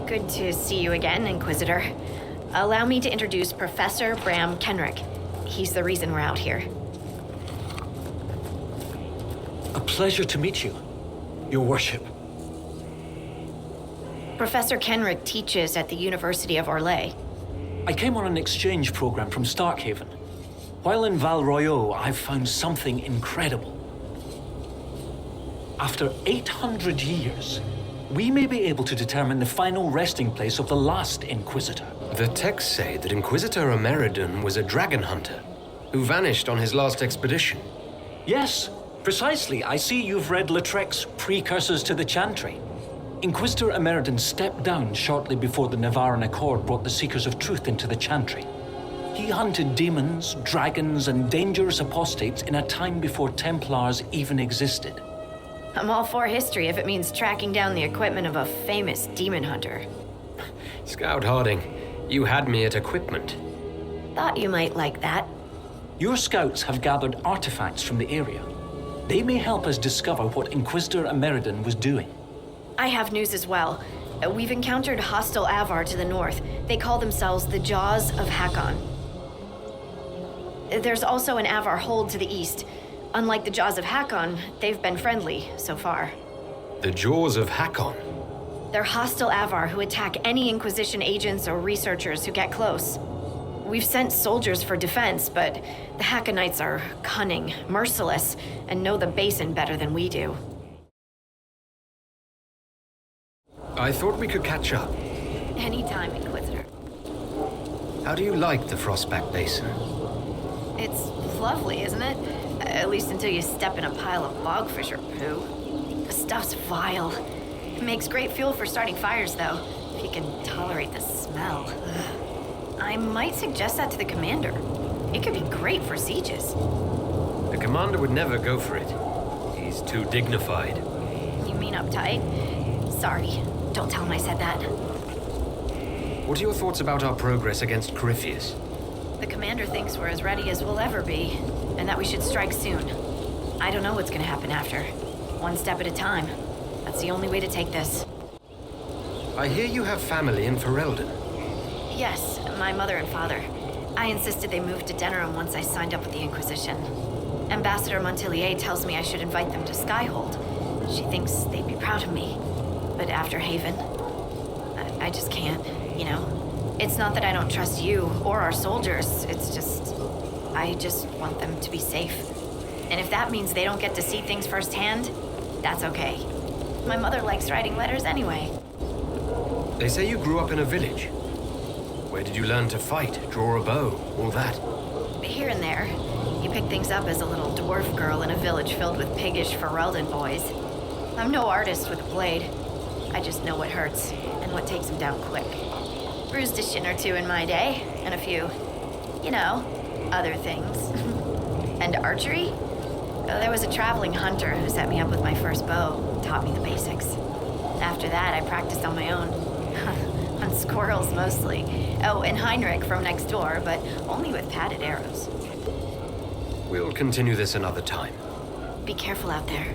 Good to see you again, Inquisitor. Allow me to introduce Professor Bram Kenrick. He's the reason we're out here. A pleasure to meet you, Your Worship. Professor Kenrick teaches at the University of Orlais. I came on an exchange program from Starkhaven. While in Val Royeaux, I've found something incredible. After 800 years, we may be able to determine the final resting place of the last Inquisitor. The texts say that Inquisitor Ameridan was a dragon hunter who vanished on his last expedition. Yes, precisely. I see you've read Lautrec's Precursors to the Chantry. Inquisitor Ameridan stepped down shortly before the Nevarran Accord brought the Seekers of Truth into the Chantry. He hunted demons, dragons, and dangerous apostates in a time before Templars even existed. I'm all for history if it means tracking down the equipment of a famous demon hunter. Scout Harding, you had me at equipment. Thought you might like that. Your scouts have gathered artifacts from the area. They may help us discover what Inquisitor Ameridan was doing. I have news as well. We've encountered hostile Avar to the north. They call themselves the Jaws of Hakkon. There's also an Avar hold to the east. Unlike the Jaws of Hakkon, they've been friendly so far. The Jaws of Hakkon? They're hostile Avar who attack any Inquisition agents or researchers who get close. We've sent soldiers for defense, but the Hakkonites are cunning, merciless, and know the Basin better than we do. I thought we could catch up. Anytime, Inquisitor. How do you like the Frostback Basin? It's lovely, isn't it? At least until you step in a pile of bogfish or poo. The stuff's vile. It makes great fuel for starting fires, though, if you can tolerate the smell. Ugh. I might suggest that to the commander. It could be great for sieges. The commander would never go for it. He's too dignified. You mean uptight? Sorry, don't tell him I said that. What are your thoughts about our progress against Corypheus? The commander thinks we're as ready as we'll ever be, and that we should strike soon. I don't know what's gonna happen after. One step at a time. That's the only way to take this. I hear you have family in Ferelden. Yes, my mother and father. I insisted they move to Denerim once I signed up with the Inquisition. Ambassador Montillier tells me I should invite them to Skyhold. She thinks they'd be proud of me. But after Haven, I just can't, you know? It's not that I don't trust you or our soldiers, it's just... I just want them to be safe. And if that means they don't get to see things firsthand, that's okay. My mother likes writing letters anyway. They say you grew up in a village. Where did you learn to fight, draw a bow, all that? Here and there. You pick things up as a little dwarf girl in a village filled with piggish Ferelden boys. I'm no artist with a blade. I just know what hurts and what takes them down quick. Bruised a shin or two in my day, and a few, you know, other things. And archery? There was a traveling hunter who set me up with my first bow, taught me the basics. After that, I practiced on my own. On squirrels, mostly. Oh, and Heinrich from next door, but only with padded arrows. We'll continue this another time. Be careful out there.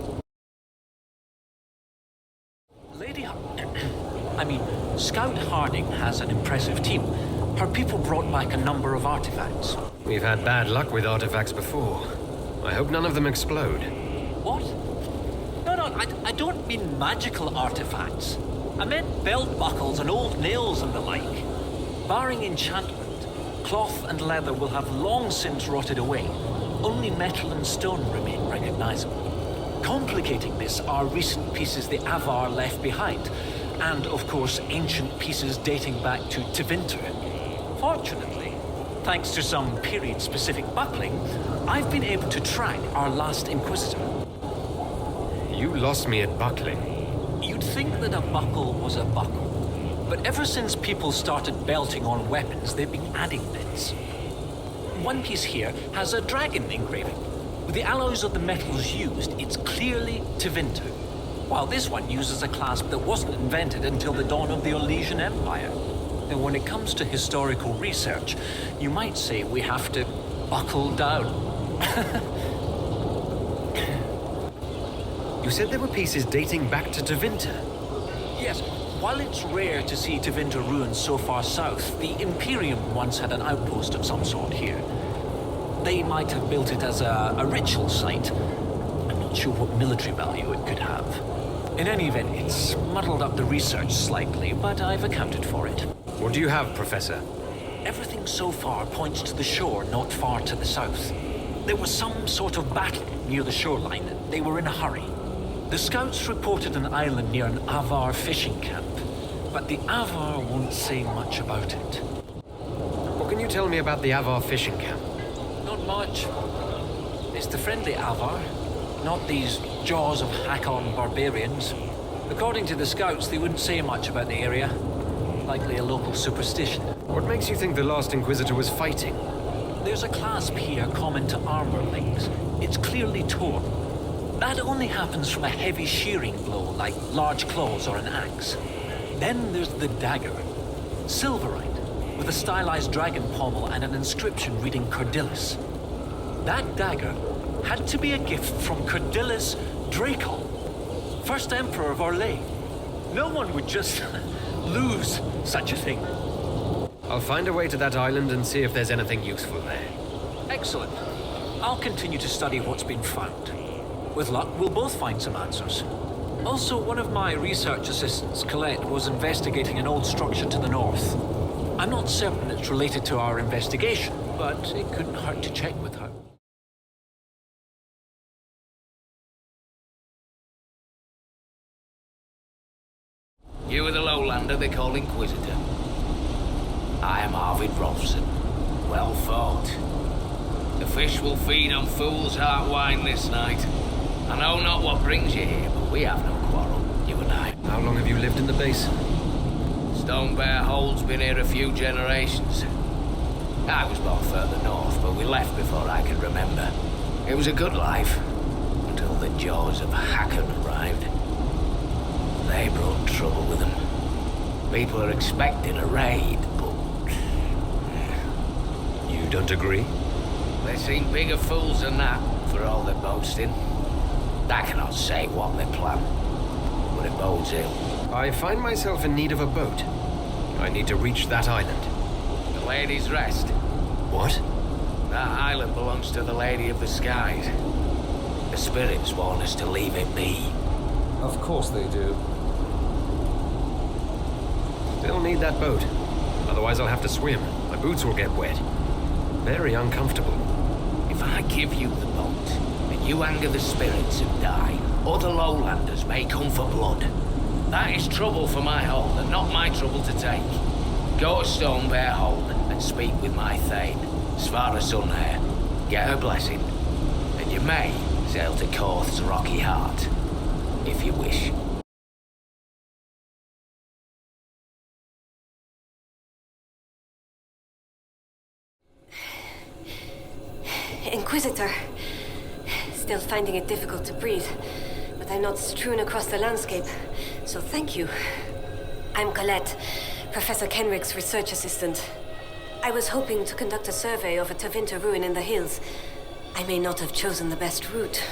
Scout Harding has an impressive team. Her people brought back a number of artifacts. We've had bad luck with artifacts before. I hope none of them explode. What? No, I don't mean magical artifacts. I meant belt buckles and old nails and the like. Barring enchantment, cloth and leather will have long since rotted away. Only metal and stone remain recognizable. Complicating this are recent pieces the Avar left behind, and, of course, ancient pieces dating back to Tevinter. Fortunately, thanks to some period-specific buckling, I've been able to track our last Inquisitor. You lost me at buckling. You'd think that a buckle was a buckle, but ever since people started belting on weapons, they've been adding bits. One piece here has a dragon engraving. With the alloys of the metals used, it's clearly Tevinter. While this one uses a clasp that wasn't invented until the dawn of the Orlesian Empire. And when it comes to historical research, you might say we have to buckle down. You said there were pieces dating back to Tevinter. Yes, While it's rare to see Tevinter ruins so far south, the Imperium once had an outpost of some sort here. They might have built it as a ritual site. I'm not sure what military value it could have. In any event, it's muddled up the research slightly, but I've accounted for it. What do you have, Professor? Everything so far points to the shore not far to the south. There was some sort of battle near the shoreline. They were in a hurry. The scouts reported an island near an Avar fishing camp, but the Avar won't say much about it. What can you tell me about the Avar fishing camp? Not much. It's the friendly Avar, not these jaws of Hakkon barbarians. According to the scouts, they wouldn't say much about the area. Likely a local superstition. What makes you think the last Inquisitor was fighting? There's a clasp here common to armorlings. It's clearly torn. That only happens from a heavy shearing blow, like large claws or an axe. Then there's the dagger. Silverite, with a stylized dragon pommel and an inscription reading Cordilis. That dagger had to be a gift from Cordilis Dracon, first Emperor of Orlais. No one would just lose such a thing. I'll find a way to that island and see if there's anything useful there. Excellent. I'll continue to study what's been found. With luck, we'll both find some answers. Also, one of my research assistants, Colette, was investigating an old structure to the north. I'm not certain it's related to our investigation, but it couldn't hurt to check with her. You are the lowlander they call Inquisitor. I am Arvid Rolfson. Well fought. The fish will feed on fool's heart wine this night. I know not what brings you here, but we have no quarrel, you and I. How long have you lived in the base? Stone Bear Hole's been here a few generations. I was born further north, but we left before I could remember. It was a good life, until the jaws of Hakkon arrived. They brought trouble with them. People are expecting a raid, but... You don't agree? They seem bigger fools than that, for all their boasting. I cannot say what they plan, but it bodes ill. I find myself in need of a boat. I need to reach that island. The Lady's Rest. What? That island belongs to the Lady of the Skies. The spirits warn us to leave it be. Of course they do. Still need that boat. Otherwise I'll have to swim. My boots will get wet. Very uncomfortable. If I give you the boat, and you anger the spirits and die, other lowlanders may come for blood. That is trouble for my hold, and not my trouble to take. Go to Stone Bear Hold and speak with my Thane, Svara Sunhair. Get her blessing, and you may sail to Korth's Rocky Heart, if you wish. Inquisitor. Still finding it difficult to breathe, but I'm not strewn across the landscape, so thank you. I'm Colette, Professor Kenrick's research assistant. I was hoping to conduct a survey of a Tevinter ruin in the hills. I may not have chosen the best route.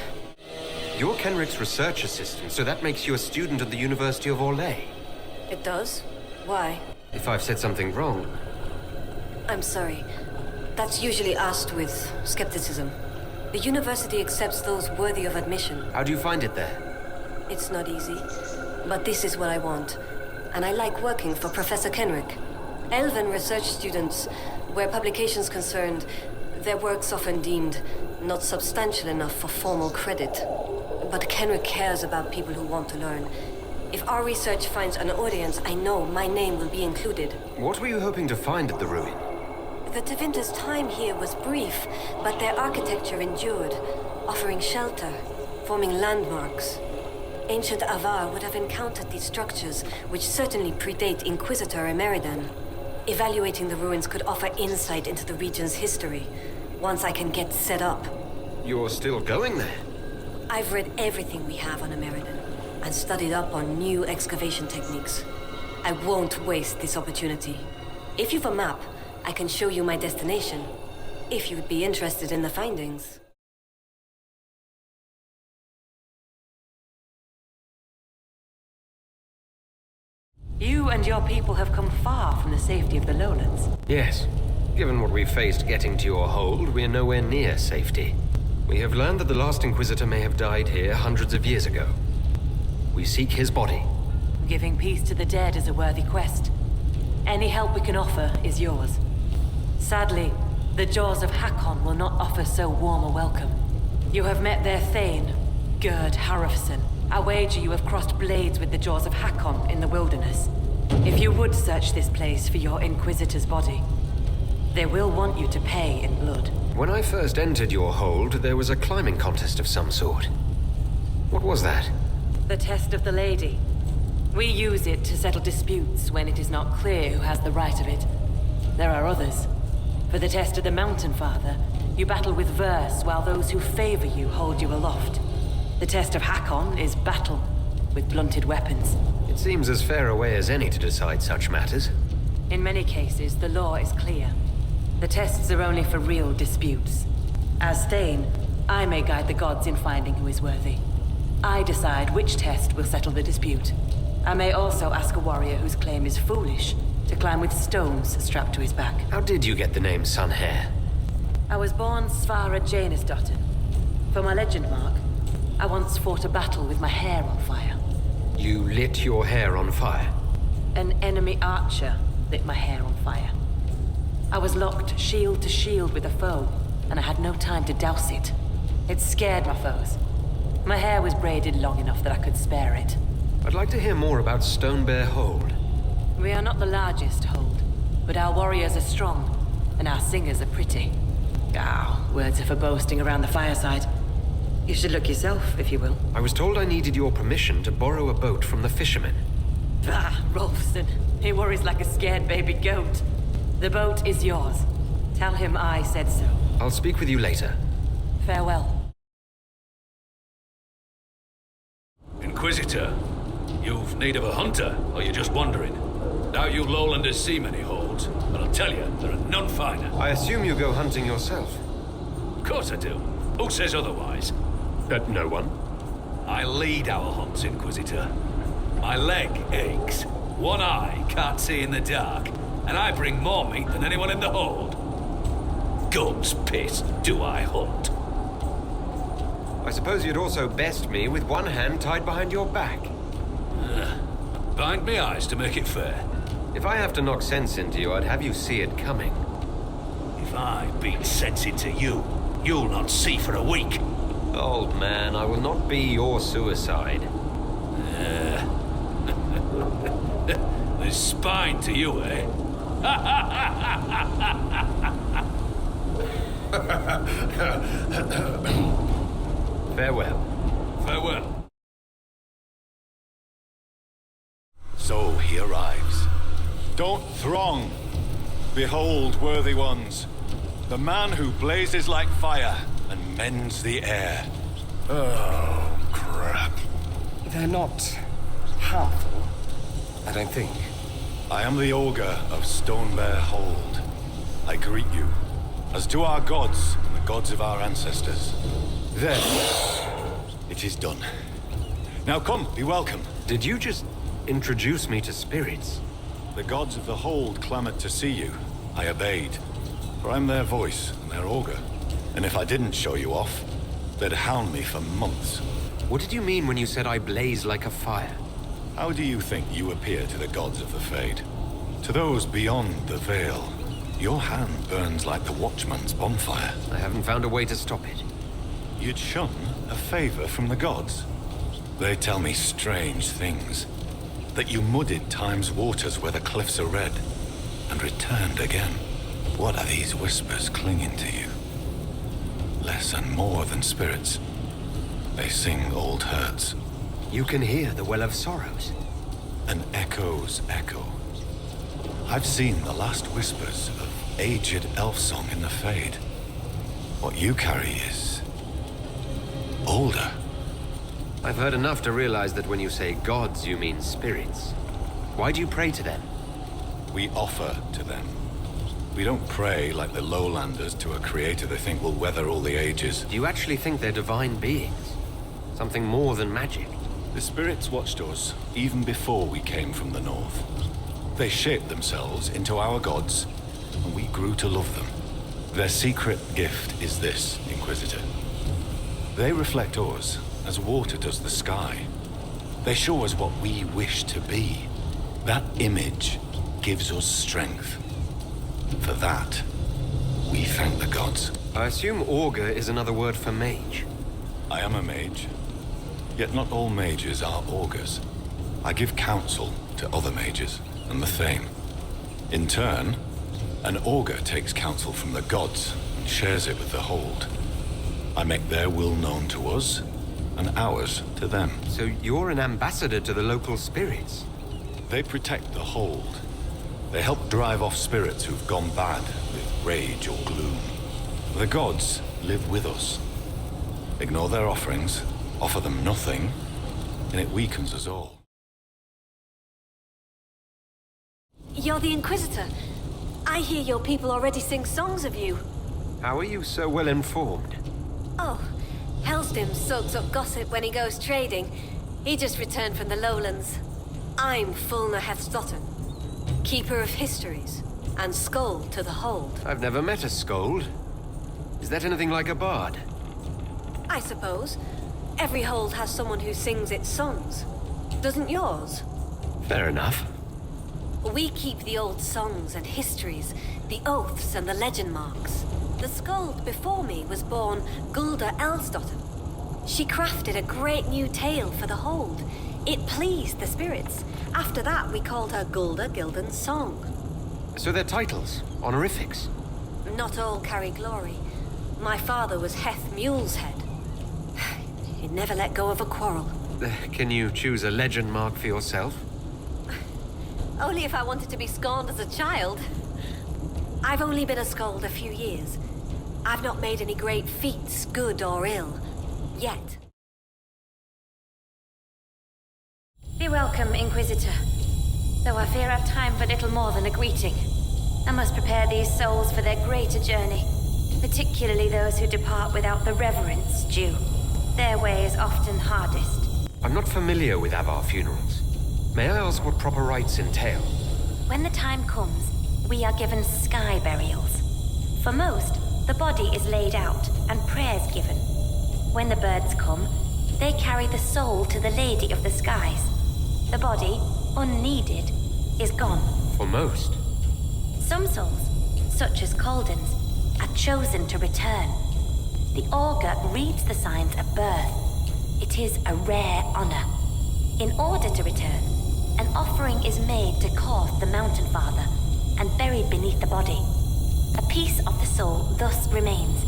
You're Kenrick's research assistant, so that makes you a student at the University of Orlais. It does? Why? If I've said something wrong... I'm sorry. That's usually asked with skepticism. The university accepts those worthy of admission. How do you find it there? It's not easy, but this is what I want. And I like working for Professor Kenrick. Elven research students, where publication's concerned, their work's often deemed not substantial enough for formal credit. But Kenrick cares about people who want to learn. If our research finds an audience, I know my name will be included. What were you hoping to find at the ruin? The Tevinter's time here was brief, but their architecture endured, offering shelter, forming landmarks. Ancient Avar would have encountered these structures, which certainly predate Inquisitor Emeridan. Evaluating the ruins could offer insight into the region's history, once I can get set up. You're still going there? I've read everything we have on Emeridan, and studied up on new excavation techniques. I won't waste this opportunity. If you've a map, I can show you my destination, if you'd be interested in the findings. You and your people have come far from the safety of the lowlands. Yes. Given what we faced getting to your hold, we're nowhere near safety. We have learned that the last Inquisitor may have died here hundreds of years ago. We seek his body. Giving peace to the dead is a worthy quest. Any help we can offer is yours. Sadly, the jaws of Hakkon will not offer so warm a welcome. You have met their Thane, Gerd Harrofson. I wager you have crossed blades with the jaws of Hakkon in the wilderness. If you would search this place for your Inquisitor's body, they will want you to pay in blood. When I first entered your hold, there was a climbing contest of some sort. What was that? The test of the lady. We use it to settle disputes when it is not clear who has the right of it. There are others. For the test of the Mountain Father, you battle with verse while those who favor you hold you aloft. The test of Hakkon is battle, with blunted weapons. It seems as fair a way as any to decide such matters. In many cases, the law is clear. The tests are only for real disputes. As Thane, I may guide the gods in finding who is worthy. I decide which test will settle the dispute. I may also ask a warrior whose claim is foolish to climb with stones strapped to his back. How did you get the name Sunhair? I was born Svara Janisdottir. For my legend mark, I once fought a battle with my hair on fire. You lit your hair on fire? An enemy archer lit my hair on fire. I was locked shield to shield with a foe, and I had no time to douse it. It scared my foes. My hair was braided long enough that I could spare it. I'd like to hear more about Stonebear Hold. We are not the largest hold, but our warriors are strong, and our singers are pretty. Words are for boasting around the fireside. You should look yourself, if you will. I was told I needed your permission to borrow a boat from the fishermen. Rolfson. He worries like a scared baby goat. The boat is yours. Tell him I said so. I'll speak with you later. Farewell. Inquisitor, you've need of a hunter, or you're just wandering? Doubt you lowlanders see many holds, but I'll tell you, there are none finer. I assume you go hunting yourself. Of course I do. Who says otherwise? No one. I lead our hunts, Inquisitor. My leg aches, one eye can't see in the dark, and I bring more meat than anyone in the hold. Guns piss, do I hunt? I suppose you'd also best me with one hand tied behind your back. Bind me eyes to make it fair. If I have to knock sense into you, I'd have you see it coming. If I beat sense into you, you'll not see for a week. Old man, I will not be your suicide. There's spine to you, eh? Farewell. Farewell. So he arrives. Don't throng. Behold, worthy ones, the man who blazes like fire and mends the air. Oh, crap. They're not harmful, I don't think. I am the Ogre of Stonebear Hold. I greet you, as do our gods and the gods of our ancestors. Then, it is done. Now come, be welcome. Did you just introduce me to spirits? The gods of the Hold clamored to see you. I obeyed, for I'm their voice and their Ogre. And if I didn't show you off, they'd hound me for months. What did you mean when you said I blaze like a fire? How do you think you appear to the gods of the Fade? To those beyond the Veil, your hand burns like the Watchman's bonfire. I haven't found a way to stop it. You'd shun a favor from the gods. They tell me strange things. That you muddied time's waters where the cliffs are red, and returned again. What are these whispers clinging to you? Less and more than spirits. They sing old hurts. You can hear the Well of Sorrows. An echo's echo. I've seen the last whispers of aged elf song in the Fade. What you carry is older. I've heard enough to realize that when you say gods, you mean spirits. Why do you pray to them? We offer to them. We don't pray like the lowlanders to a creator they think will weather all the ages. Do you actually think they're divine beings? Something more than magic? The spirits watched us even before we came from the north. They shaped themselves into our gods, and we grew to love them. Their secret gift is this, Inquisitor. They reflect us as water does the sky. They show us what we wish to be. That image gives us strength. For that, we thank the gods. I assume augur is another word for mage. I am a mage. Yet not all mages are augurs. I give counsel to other mages, and the same. In turn, an augur takes counsel from the gods and shares it with the Hold. I make their will known to us, and ours to them. So you're an ambassador to the local spirits? They protect the Hold. They help drive off spirits who've gone bad with rage or gloom. The gods live with us. Ignore their offerings, offer them nothing, and it weakens us all. You're the Inquisitor. I hear your people already sing songs of you. How are you so well informed? Oh, Helsdim soaks up gossip when he goes trading. He just returned from the lowlands. I'm Fulna Hethstotten, Keeper of Histories, and Skald to the Hold. I've never met a scold. Is that anything like a bard? I suppose. Every Hold has someone who sings its songs. Doesn't yours? Fair enough. We keep the old songs and histories, the oaths and the legend marks. The Skald before me was born Gulda Elsdotter. She crafted a great new tale for the Hold. It pleased the spirits. After that, we called her Gulda Gildan's Song. So they're titles, honorifics. Not all carry glory. My father was Heth Mule's Head. He never let go of a quarrel. Can you choose a legend mark for yourself? Only if I wanted to be scorned as a child. I've only been a Skald a few years. I've not made any great feats, good or ill, yet. Be welcome, Inquisitor. Though I fear I've time for little more than a greeting. I must prepare these souls for their greater journey, particularly those who depart without the reverence due. Their way is often hardest. I'm not familiar with Avar funerals. May I ask what proper rites entail? When the time comes, we are given sky burials. For most, the body is laid out and prayers given. When the birds come, they carry the soul to the Lady of the Skies. The body, unneeded, is gone. For most? Some souls, such as Calden's, are chosen to return. The augur reads the signs at birth. It is a rare honor. In order to return, an offering is made to Korth the Mountain Father and buried beneath the body. A piece of the soul thus remains,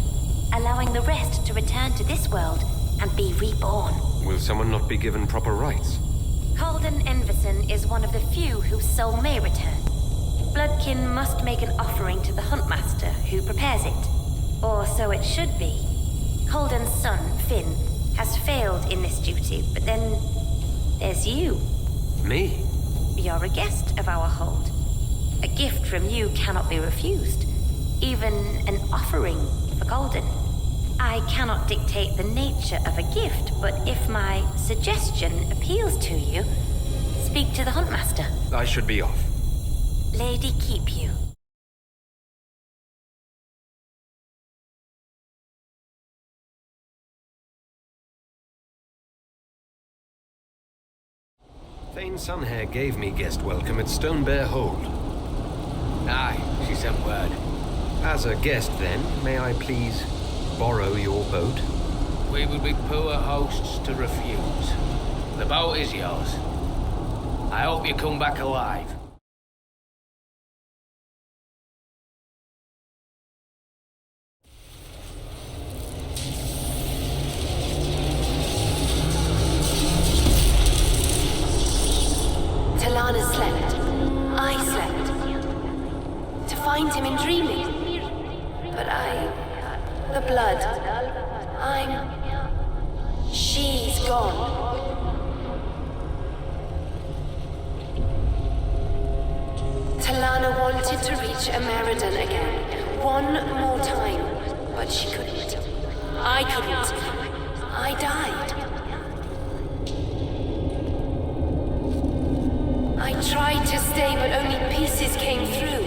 allowing the rest to return to this world and be reborn. Will someone not be given proper rites? Calden Enverson is one of the few whose soul may return. Bloodkin must make an offering to the Huntmaster who prepares it. Or so it should be. Calden's son, Finn, has failed in this duty, but then there's you. Me? You're a guest of our Hold. A gift from you cannot be refused. Even an offering for Calden. I cannot dictate the nature of a gift, but if my suggestion appeals to you, speak to the Huntmaster. I should be off. Lady keep you. Thane Sunhair gave me guest welcome at Stone Bear Hold. Aye, she sent word. As a guest, then, may I please borrow your boat? We would be poor hosts to refuse. The boat is yours. I hope you come back alive. Talana slept. I slept. To find him in dreaming. But the blood. She's gone. Talana wanted to reach Ameridan again. One more time. But she couldn't. I couldn't. I died. tried to stay, but only pieces came through.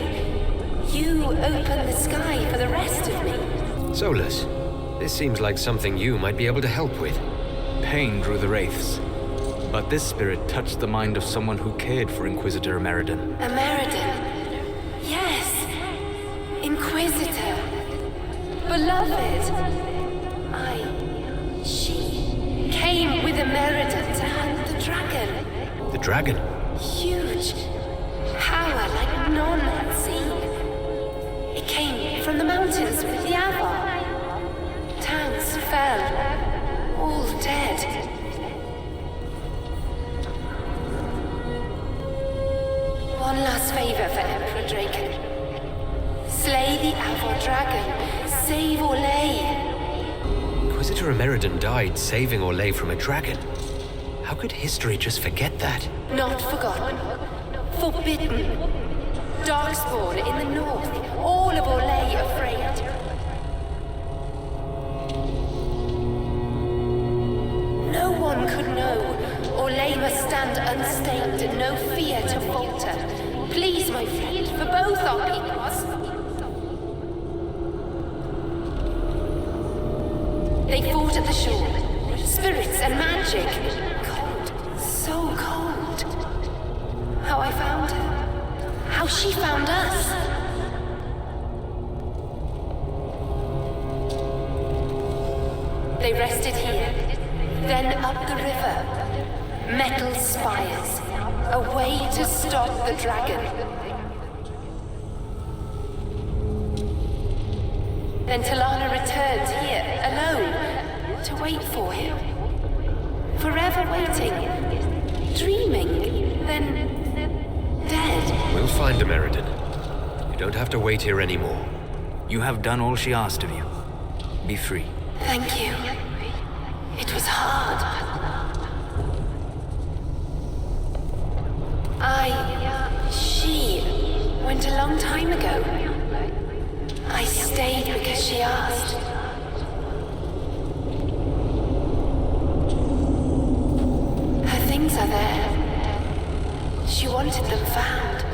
You opened the sky for the rest of me. Solus, this seems like something you might be able to help with. Pain drew the wraiths, but this spirit touched the mind of someone who cared for Inquisitor Ameridan. Ameridan? Yes. Inquisitor. Beloved. She came with Ameridan to hunt the dragon. The dragon? Huge. Power like none had seen. It came from the mountains with the Avar. Towns fell. All dead. One last favor for Emperor Draken. Slay the Avar dragon. Save Orlais. Inquisitor Ameridan died saving Orlais from a dragon. How could history just forget that? Not forgotten. Forbidden. Darkspawn in the north. All of Orlais afraid. No one could know. Orlais must stand unstained and no fear to falter. Please, my friend, for both our peoples. They fought at the shore. Spirits and magic. Cold. So cold. How I found her. How she found us. They rested here. Then up the river. Metal spires. A way to stop the dragon. Then Talana returned here, alone, to wait for him. Forever waiting. Dreaming. Then dead. We'll find Ameridan. You don't have to wait here anymore. You have done all she asked of you. Be free. Thank you. It was hard. She went a long time ago. I stayed because she asked. Her things are there. She wanted them found.